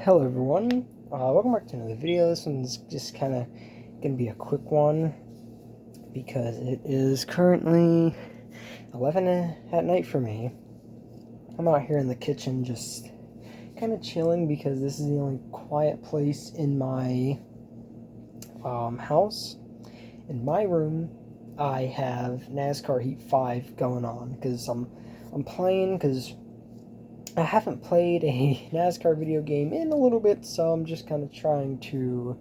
Hello everyone, welcome back to another video. This one's just kind of going to be a quick one because it is currently 11 at night for me. I'm out here in the kitchen just kind of chilling because this is the only quiet place in my house. In my room, I have NASCAR Heat 5 going on because I'm playing because I haven't played a NASCAR video game in a little bit, so I'm just kind of trying to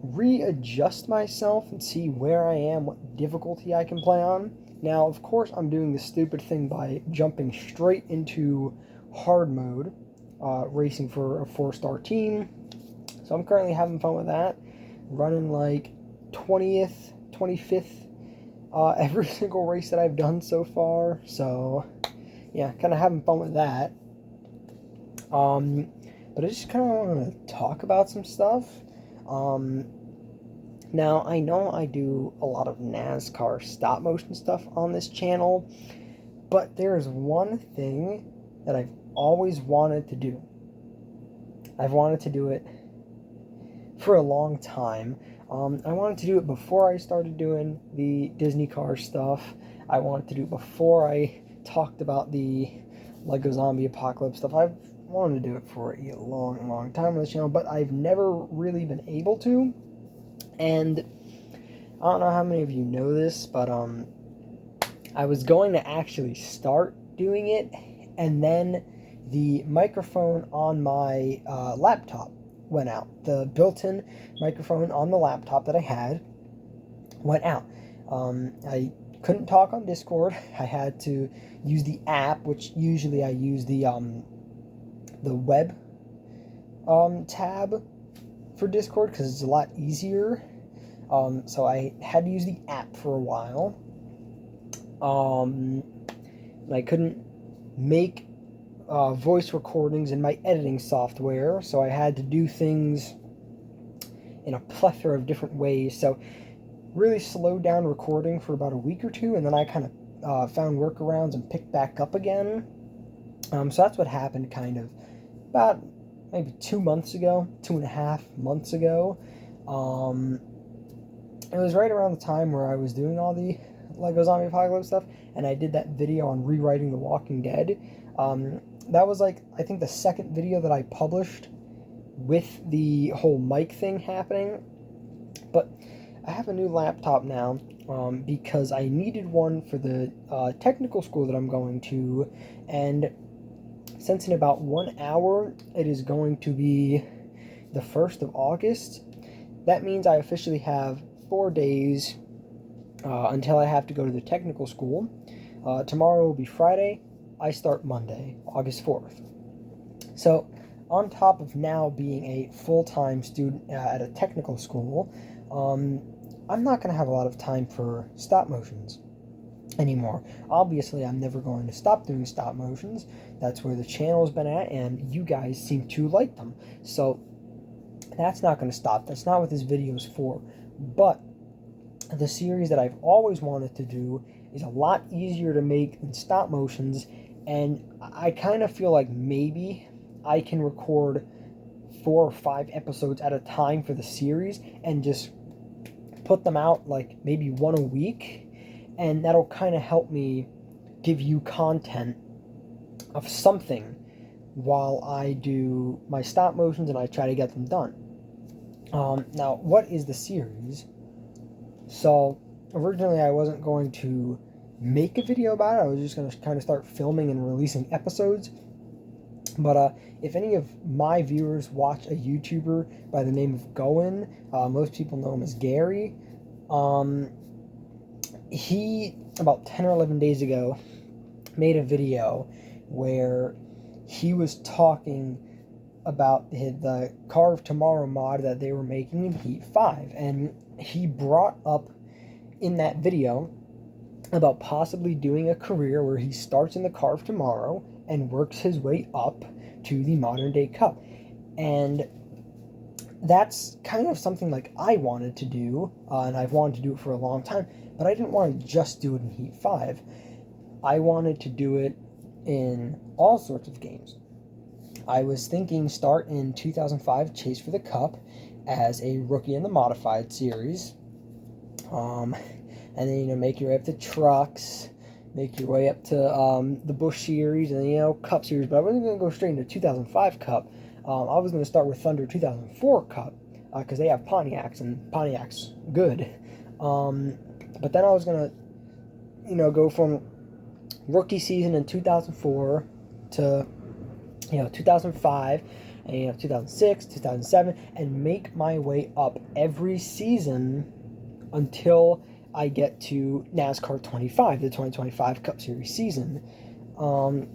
readjust myself and see where I am, what difficulty I can play on. Now, of course, I'm doing the stupid thing by jumping straight into hard mode, racing for a 4-star team. So I'm currently having fun with that, running like 20th, 25th, every single race that I've done so far. So yeah, kind of having fun with that. But I just kind of want to talk about some stuff. Now, I know I do a lot of NASCAR stop motion stuff on this channel, but there's one thing that I've always wanted to do. I've wanted to do it for a long time. I wanted to do it before I started doing the Disney car stuff. I wanted to do it before I talked about the Lego Zombie Apocalypse stuff. I've wanted to do it for a long time on this channel, but I've never really been able to. And I don't know how many of you know this, but I was going to actually start doing it, and then the microphone on my laptop went out. The built-in microphone on the laptop that I had went out. I couldn't talk on Discord. I had to use the app, which usually I use the web tab for Discord because it's a lot easier. So I had to use the app for a while. And I couldn't make voice recordings in my editing software, so I had to do things in a plethora of different ways. So really slowed down recording for about a week or two, and then I kind of found workarounds and picked back up again. So that's what happened kind of about maybe 2 months ago, 2.5 months ago. It was right around the time where I was doing all the Lego Zombie Apocalypse stuff, and I did that video on rewriting The Walking Dead. That was like, I think, the second video that I published with the whole mic thing happening. But I have a new laptop now because I needed one for the technical school that I'm going to, and since in about 1 hour it is going to be the 1st of August, that means I officially have 4 days until I have to go to the technical school. Tomorrow will be Friday. I start Monday, August 4th. So on top of now being a full-time student at a technical school, I'm not going to have a lot of time for stop motions anymore. Obviously, I'm never going to stop doing stop motions. That's where the channel's been at, and you guys seem to like them. So that's not going to stop. That's not what this video is for. But the series that I've always wanted to do is a lot easier to make than stop motions, and I kind of feel like maybe I can record 4 or 5 episodes at a time for the series and just put them out like maybe one a week, and that'll kind of help me give you content of something while I do my stop motions and I try to get them done. Now, what is the series? So originally I wasn't going to make a video about it. I was just going to kind of start filming and releasing episodes. But if any of my viewers watch a YouTuber by the name of Goen, most people know him as Gary. He, about 10 or 11 days ago, made a video where he was talking about the Car of Tomorrow mod that they were making in Heat 5. And he brought up in that video about possibly doing a career where he starts in the Car of Tomorrow and works his way up to the modern day Cup. And that's kind of something like I wanted to do, and I've wanted to do it for a long time, but I didn't want to just do it in Heat 5. I wanted to do it in all sorts of games. I was thinking start in 2005 Chase for the Cup as a rookie in the modified series. And then, make your way up to trucks, make your way up to the Busch series and, Cup series. But I wasn't going to go straight into 2005 Cup. I was going to start with Thunder 2004 Cup because they have Pontiacs, and Pontiac's good. But then I was going to, go from rookie season in 2004 to 2005 and 2006, 2007, and make my way up every season until I get to NASCAR 25, the 2025 Cup Series season. So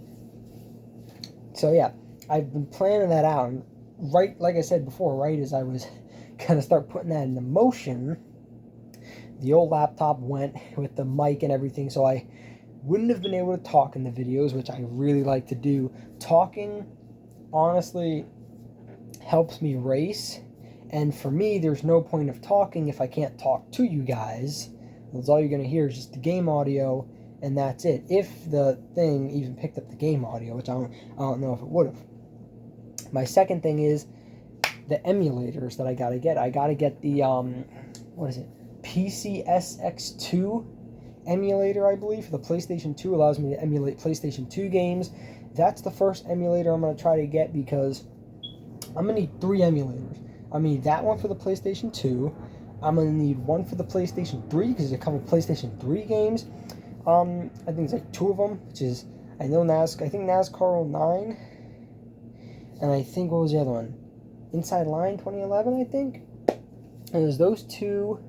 yeah, I've been planning that out. And right, like I said before, right as I was gonna start putting that into motion, the old laptop went with the mic and everything, so I wouldn't have been able to talk in the videos, which I really like to do. Talking, honestly, helps me race, and for me, there's no point of talking if I can't talk to you guys. That's all you're going to hear is just the game audio, and that's it. If the thing even picked up the game audio, which I don't know if it would have. My second thing is the emulators that I got to get. I got to get the, PCSX2 emulator, I believe, for the PlayStation 2. Allows me to emulate PlayStation 2 games. That's the first emulator I'm going to try to get because I'm going to need 3 emulators. I'm going to need that one for the PlayStation 2. I'm going to need one for the PlayStation 3 because there's a couple PlayStation 3 games. I think it's like 2 of them, which is, I think NASCAR 09. And I think, what was the other one? Inside Line 2011, I think. And there's those 2.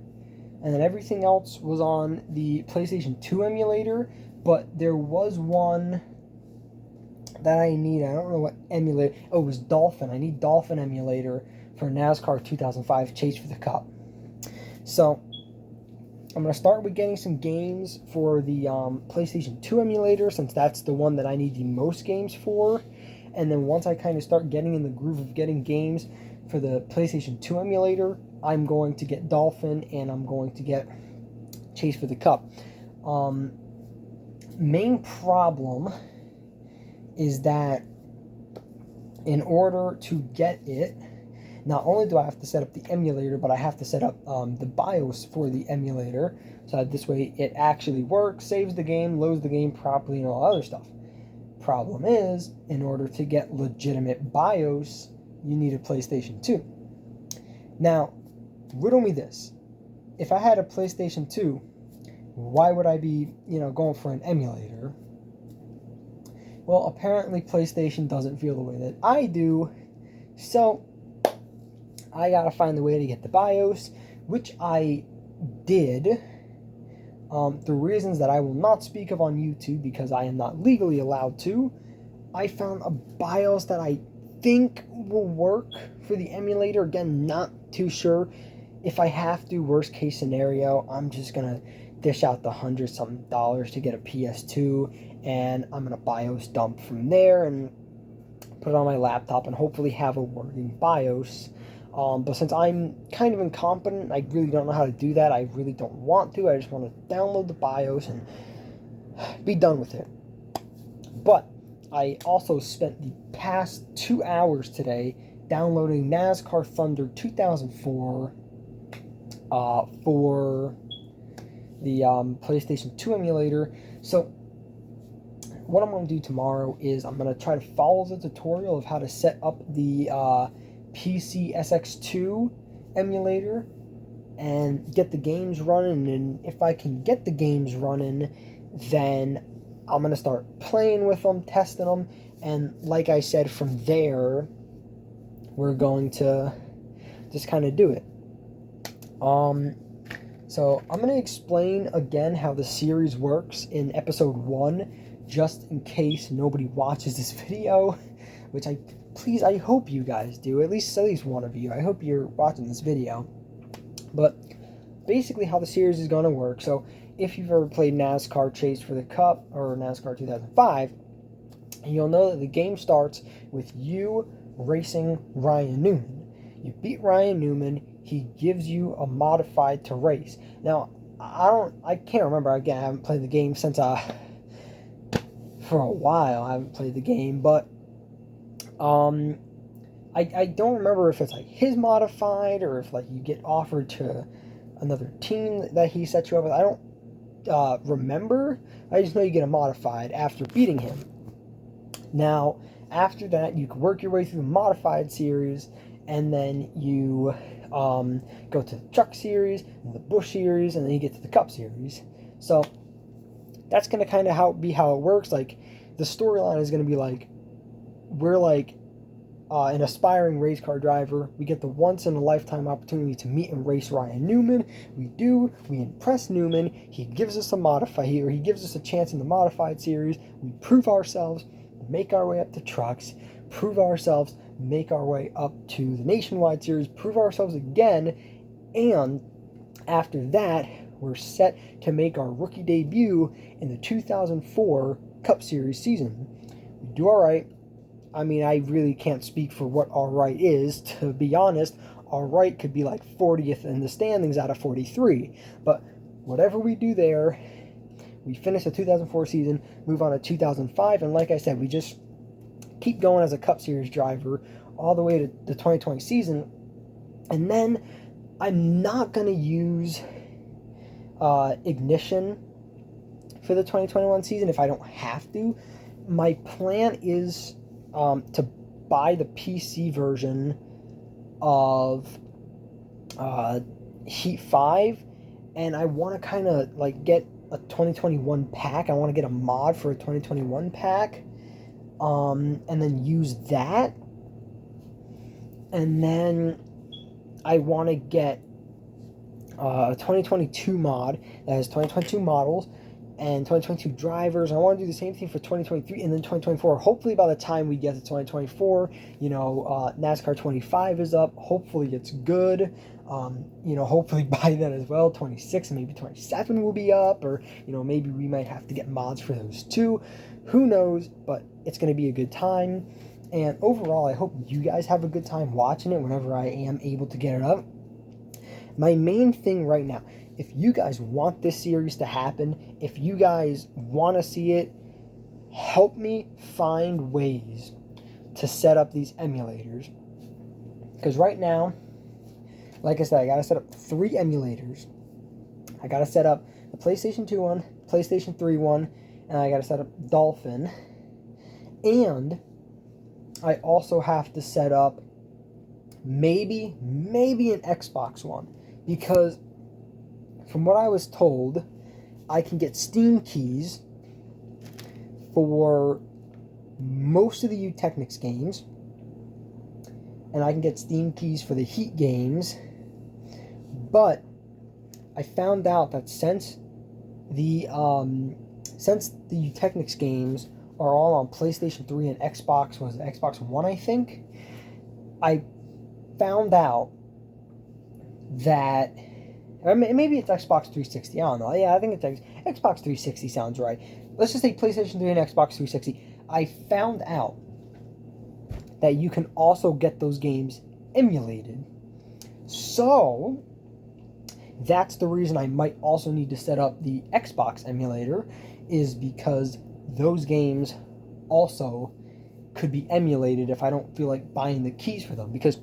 And then everything else was on the PlayStation 2 emulator. But there was one that I need. I don't know what emulator. Oh, it was Dolphin. I need Dolphin emulator for NASCAR 2005 Chase for the Cup. So I'm going to start with getting some games for the PlayStation 2 emulator, since that's the one that I need the most games for. And then once I kind of start getting in the groove of getting games for the PlayStation 2 emulator, I'm going to get Dolphin and I'm going to get Chase for the Cup. Main problem is that in order to get it, not only do I have to set up the emulator, but I have to set up the BIOS for the emulator, so that this way it actually works, saves the game, loads the game properly, and all other stuff. Problem is, in order to get legitimate BIOS, you need a PlayStation 2. Now, riddle me this. If I had a PlayStation 2, why would I be, going for an emulator? Well, apparently PlayStation doesn't feel the way that I do, so I gotta find the way to get the BIOS, which I did, through reasons that I will not speak of on YouTube because I am not legally allowed to. I found a BIOS that I think will work for the emulator. Again, not too sure. If I have to, worst case scenario, I'm just gonna dish out the $100-something to get a PS2, and I'm gonna BIOS dump from there and put it on my laptop and hopefully have a working BIOS. But since I'm kind of incompetent, I really don't know how to do that. I really don't want to. I just want to download the BIOS and be done with it. But I also spent the past 2 hours today downloading NASCAR Thunder 2004 for the PlayStation 2 emulator. So what I'm going to do tomorrow is I'm going to try to follow the tutorial of how to set up the PCSX2 emulator and get the games running. And if I can get the games running, then I'm going to start playing with them, testing them, and like I said, from there we're going to just kind of do it. So I'm going to explain again how the series works in episode 1, just in case nobody watches this video, which I hope you guys do, at least one of you. I hope you're watching this video. But basically how the series is going to work. So if you've ever played NASCAR Chase for the Cup or NASCAR 2005, you'll know that the game starts with you racing Ryan Newman. You beat Ryan Newman, he gives you a modified to race. Now, I can't remember, again, I haven't played the game since for a while. I haven't played the game, but I don't remember if it's like his modified or if like you get offered to another team that he set you up with. I don't remember. I just know you get a modified after beating him. Now, after that, you can work your way through the modified series, and then you go to the truck series, and the Busch series, and then you get to the Cup series. So that's going to kind of be how it works. Like, the storyline is going to be like, we're like an aspiring race car driver. We get the once-in-a-lifetime opportunity to meet and race Ryan Newman. We impress Newman. He gives us he gives us a chance in the modified series. We prove ourselves, make our way up to trucks, prove ourselves, make our way up to the nationwide series, prove ourselves again, and after that, we're set to make our rookie debut in the 2004 Cup Series season. We do all right. I mean, I really can't speak for what all right is. To be honest, all right could be like 40th in the standings out of 43. But whatever we do there, we finish the 2004 season, move on to 2005, and like I said, we just keep going as a Cup Series driver all the way to the 2020 season. And then I'm not going to use Ignition for the 2021 season if I don't have to. My plan is to buy the PC version of Heat 5, and I want to kind of like get a 2021 pack. I want to get a mod for a 2021 pack, and then use that. And then I want to get a 2022 mod that has 2022 models and 2022 drivers. I want to do the same thing for 2023 and then 2024. Hopefully by the time we get to 2024, NASCAR 25 is up. Hopefully it's good. Hopefully by then as well, 26 and maybe 27 will be up, or, maybe we might have to get mods for those too. Who knows, but it's going to be a good time. And overall, I hope you guys have a good time watching it whenever I am able to get it up. My main thing right now, if you guys want this series to happen, if you guys want to see it, help me find ways to set up these emulators. Because right now, like I said, I got to set up 3 emulators. I got to set up the PlayStation 2 one, PlayStation 3 one, and I got to set up Dolphin. And I also have to set up maybe an Xbox one. Because from what I was told, I can get Steam keys for most of the Eutechnyx games, and I can get Steam keys for the Heat games, but I found out that since the Eutechnyx games are all on PlayStation 3 and Xbox One, I think, I found out that, or maybe it's Xbox 360, I don't know. Yeah, I think it's Xbox 360 sounds right. Let's just say PlayStation 3 and Xbox 360. I found out that you can also get those games emulated. So, that's the reason I might also need to set up the Xbox emulator, is because those games also could be emulated if I don't feel like buying the keys for them. Because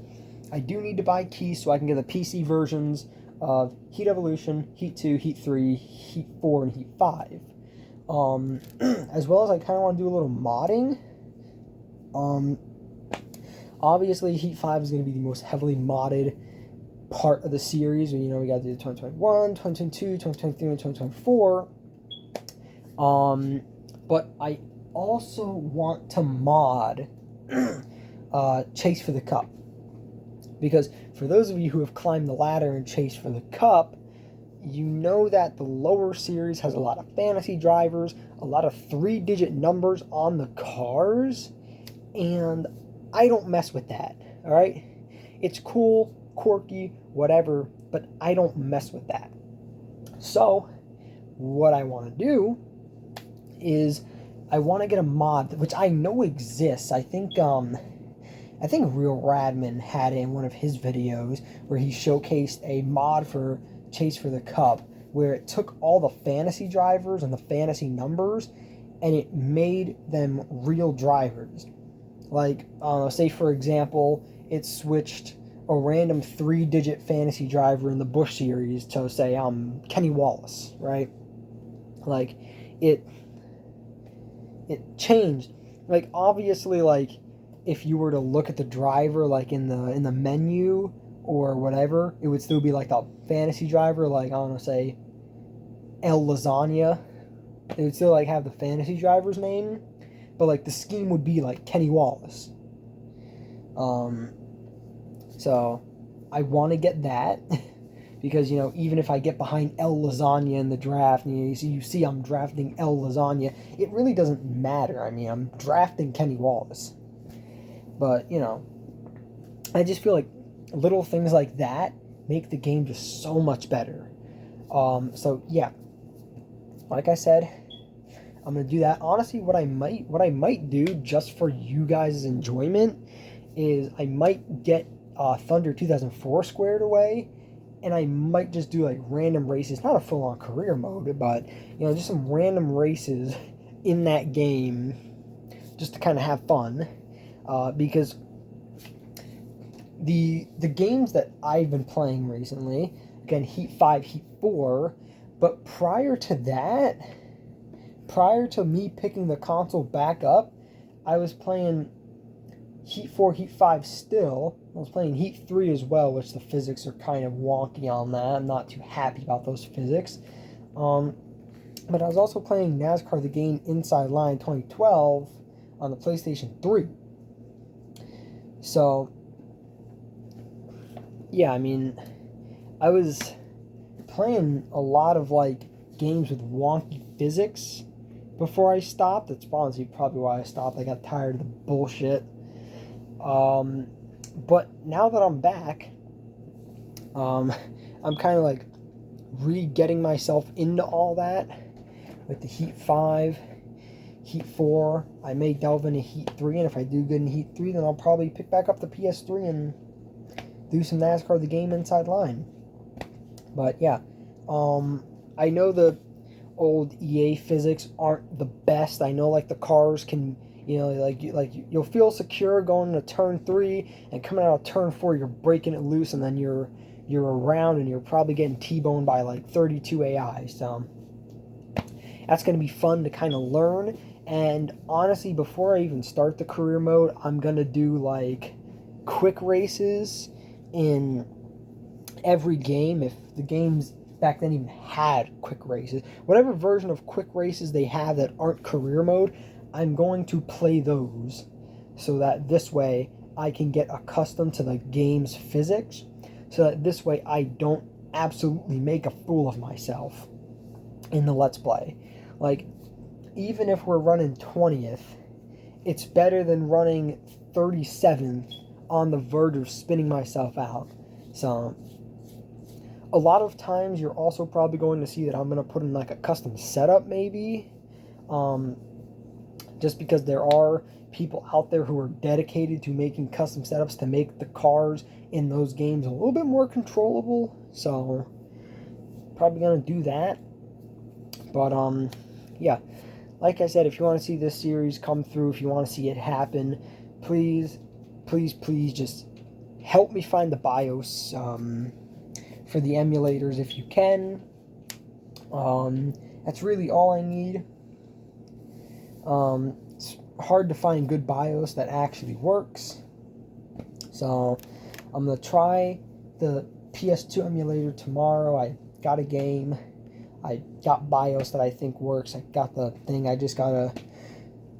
I do need to buy keys so I can get the PC versions of Heat Evolution, Heat 2, Heat 3, Heat 4, and Heat 5. As well as I kind of want to do a little modding. Obviously, Heat 5 is going to be the most heavily modded part of the series. We got to do 2021, 2022, 2023, and 2024. But I also want to mod Chase for the Cup. Because for those of you who have climbed the ladder and chased for the Cup, you know that the lower series has a lot of fantasy drivers, a lot of 3-digit numbers on the cars, and I don't mess with that, alright? It's cool, quirky, whatever, but I don't mess with that. So, what I want to do is I want to get a mod, which I know exists. I think Real Radman had it in one of his videos where he showcased a mod for Chase for the Cup where it took all the fantasy drivers and the fantasy numbers and it made them real drivers. Like, say for example, it switched a random 3-digit fantasy driver in the Bush series to say Kenny Wallace, right? Like, it changed. Like, obviously, like, if you were to look at the driver, like in the menu or whatever, it would still be like the fantasy driver, like, I don't know, say El Lasagna. It would still like have the fantasy driver's name, but like the scheme would be like Kenny Wallace. So I want to get that because, you know, even if I get behind El Lasagna in the draft, and you see I'm drafting El Lasagna, it really doesn't matter. I mean, I'm drafting Kenny Wallace. But, you know, I just feel like little things like that make the game just so much better. So yeah, like I said, I'm gonna do that. Honestly, what I might do just for you guys' enjoyment is I might get Thunder 2004 squared away, and I might just do like random races, not a full-on career mode, but, you know, just some random races in that game, just to kind of have fun, because the games that I've been playing recently, again, Heat 5, Heat 4, but prior to that, prior to me picking the console back up, I was playing Heat 4, Heat 5 still. I was playing Heat 3 as well, which the physics are kind of wonky on that. I'm not too happy about those physics. But I was also playing NASCAR the game Inside Line 2012 on the PlayStation 3. So, yeah, I mean, I was playing a lot of like games with wonky physics before I stopped. That's honestly probably why I stopped. I got tired of the bullshit. But now that I'm back, I'm kind of like re-getting myself into all that with the Heat 5, Heat 4. I may delve into Heat 3, and if I do good in Heat 3, then I'll probably pick back up the PS3 and do some NASCAR the game Inside Line. But yeah, I know the old EA physics aren't the best. I know like the cars can, you know, like you'll feel secure going into turn 3, and coming out of turn 4 you're breaking it loose, and then you're around and you're probably getting T-boned by like 32 AI. So that's going to be fun to kind of learn. And honestly, before I even start the career mode, I'm going to do like quick races in every game. If the games back then even had quick races, whatever version of quick races they have that aren't career mode, I'm going to play those, so that this way I can get accustomed to the game's physics, so that this way I don't absolutely make a fool of myself in the Let's Play. Like, even if we're running 20th, it's better than running 37th on the verge of spinning myself out. So a lot of times you're also probably going to see that I'm going to put in like a custom setup maybe, just because there are people out there who are dedicated to making custom setups to make the cars in those games a little bit more controllable. So probably going to do that. But yeah, like I said, if you want to see this series come through, if you want to see it happen, please just help me find the BIOS for the emulators if you can. That's really all I need. It's hard to find good BIOS that actually works. So I'm going to try the PS2 emulator tomorrow. I got a game. I got BIOS that I think works. I got the thing. I just got to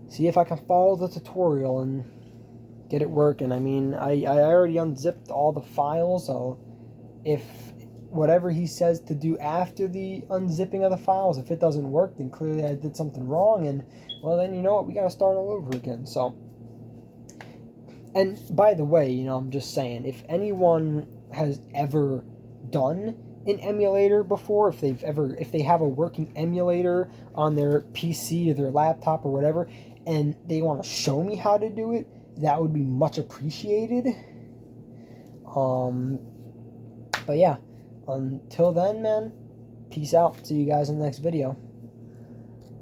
see if I can follow the tutorial and get it working. I mean, I already unzipped all the files, so if whatever he says to do after the unzipping of the files, if it doesn't work, then clearly I did something wrong, and well, then you know what, we gotta start all over again. So, and by the way, you know, I'm just saying, if anyone has ever done an emulator before, if they have a working emulator on their PC or their laptop or whatever, and they want to show me how to do it, that would be much appreciated. But yeah, until then, man, peace out. See you guys in the next video.